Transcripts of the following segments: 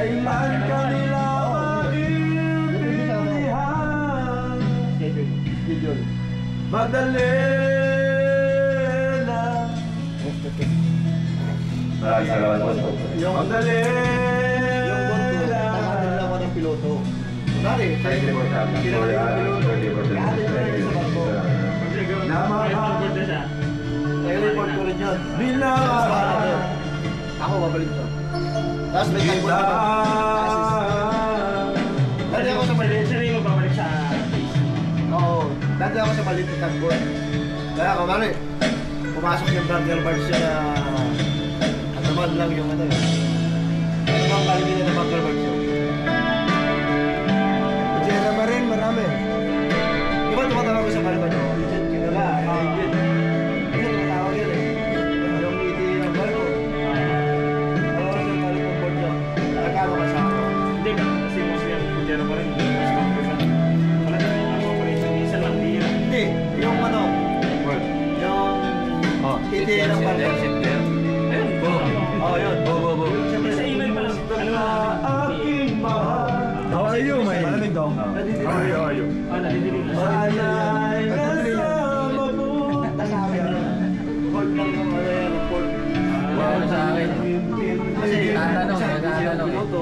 Kailan kanila maintindihan? Schedule. Madali na. Maraming salamat po. Madali Yung bondo, takatin lang ako ng piloto. Kunwari, Thank you po sa amin. Kinala yung piloto. Kahatin mo lang sa barko. I-report ko rin yun. Bilang Ako, babalik to. Tapos may tagpo na ba? Dati ako sa maliit. Sino yung babalik sa Oo. Dati ako sa maliit na tagpo. Kaya ako, mali. Pumasok yung burger bar siya na at naman lang yung ano yun. Ano bang kalimitan ng burger bar siya? Jera Marin, marami. Di ba tumatawag ko sa Mariban nyo? Legit, kilala. Legit. Kasi tumatawag yan eh. Yung iti ng barko. Ano oras yung balik ng board nyo? Nagkama ka sa ako. Hindi ka, kasi mostly ang pujero pa rin. Mas compression. Wala na yung operation. Isa lang, di yan. Hindi, yung ano, yung iti ng barko. Ayun, Oo, yun. Siyempre sa email pa lang. Ano na? aking mahal. How are you, my? Malamig daw. Nadidinig. Nadidinig na. Sana'y nasama mo. Board lang yung ano yan, board. Ano sa akin? Kasi Tatanong, isang tatanong. piloto,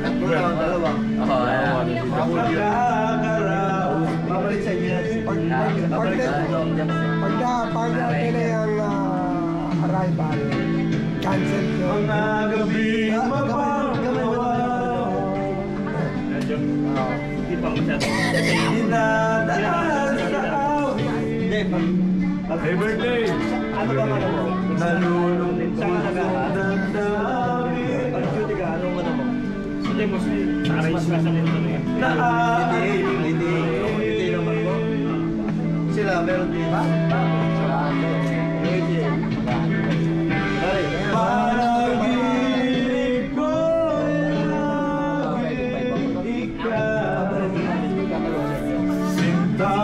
tatlo lang, dalawa. Oo, ayan. Pagkakaraw. Babalik sa inyo yan. Pagka nila yung arrival, cancel yun. Mga gabing mapapagawa. Medyo, hindi pa masyado. Dinadaan sa awit. Hindi, Happy birthday! ano ba ano mo? Nalulungkot Saan ka nag-aaral? ang damdamin. Pag duty ka, anong ano mo? Hindi, mostly. Sa arrange ka sa mga ano yan. Hindi naman mo. Sila, meron din. Ha? Panaginip ko ikaw, sinta.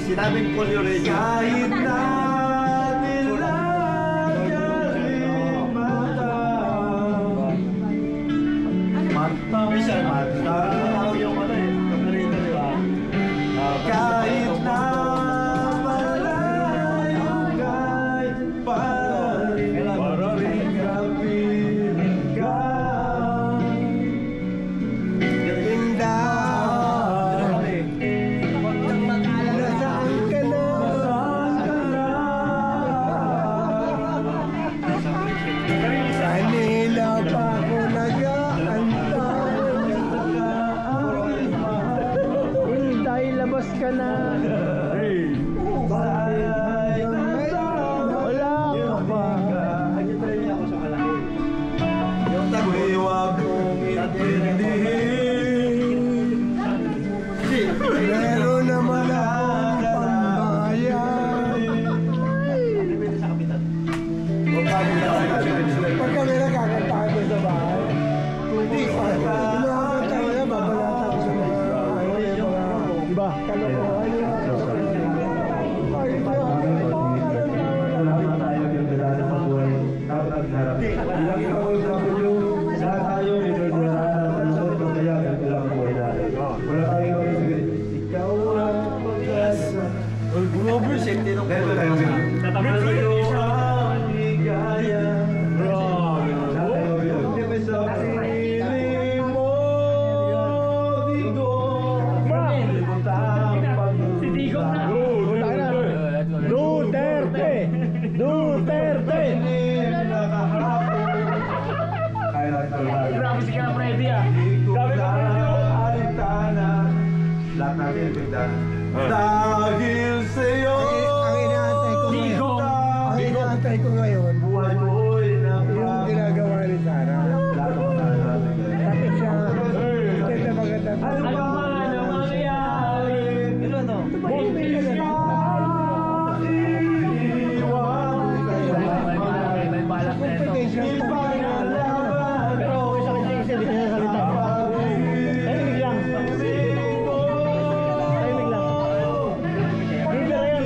Sinabing call your radio. Kahit na nilalimata, mata. Yung ano eh, operator, di ba? Kahit na malayo kay parin kapiling ka. Linda, nasaan ka na? Kanina pa ako nag-aantay. Dahil labas ka na. Wala ka pa. Nag-try niya ako sa malaki. Yung tagpo. Huwag mong intindihin. Hindi. Meron naman akong pambayan. Depende sa kapitan. Pag kami nagkakantahan ko sa bahay, hindi, kumakanta ko yan, babalatan ko sa mga, diba, kalokohan yun. Safety nung Tatapos ko yung si Digo na. Duterte! Duterte! Grabe si Kaya Freddy ah. Grabe ka Freddy. Lahat natin bigdaan. Dahil sa'yo, Ang inaantay ko ngayon, ang inaantay ko ngayon, buhay mo'y yung ginagawa ni Sarah. Tapos siya, maganda maganda. Ano man ang mangyayari? Ano ano? May balak na ito. Pero okay sa kanya kasi hindi niya salita. Tahimik lang. Tahimik lang. Hindi na yan,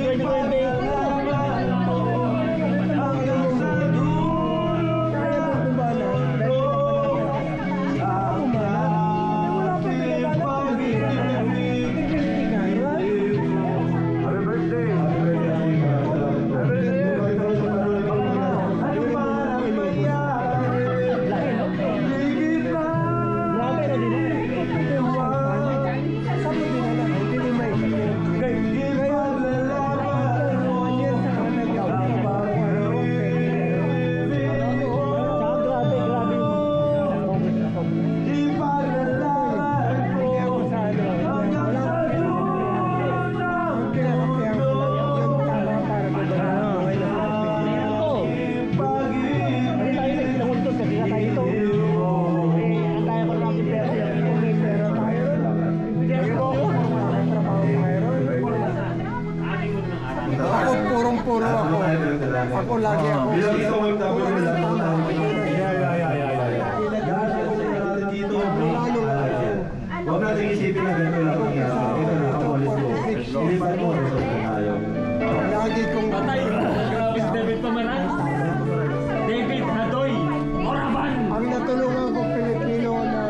Ako lagi ako. Bilang isang OFW, lahat ng tao. Huwag natin isipin na ganito lang ang nangyari. Ito na, kapolis ko. Ilipat mo, result na tayo. Lagi kong Patay! Grabe si David Pamaran. David Hadoy! Oraban! ang natulungan ko Pilipino na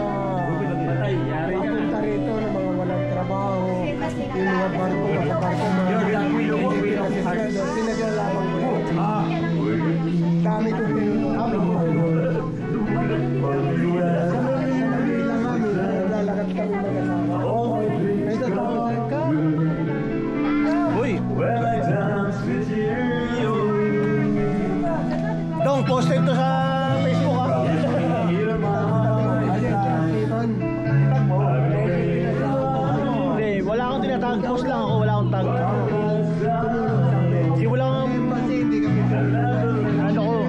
Patay, yari ka. papunta rito ng mga walang trabaho, yung mga barko, pinaglalaban ko yun. Dami kong tinulungan. Lalakad kami mag-asawa. May tatawag ka? Well, I dance with you. Dong, post ito sa Facebook ha. Hear my heart. Hindi, wala akong tinatag. Post lang ako, wala akong tag. Hindi, wala akong... Ano ko?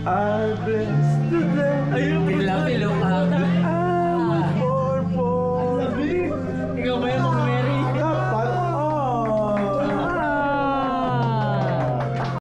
I bless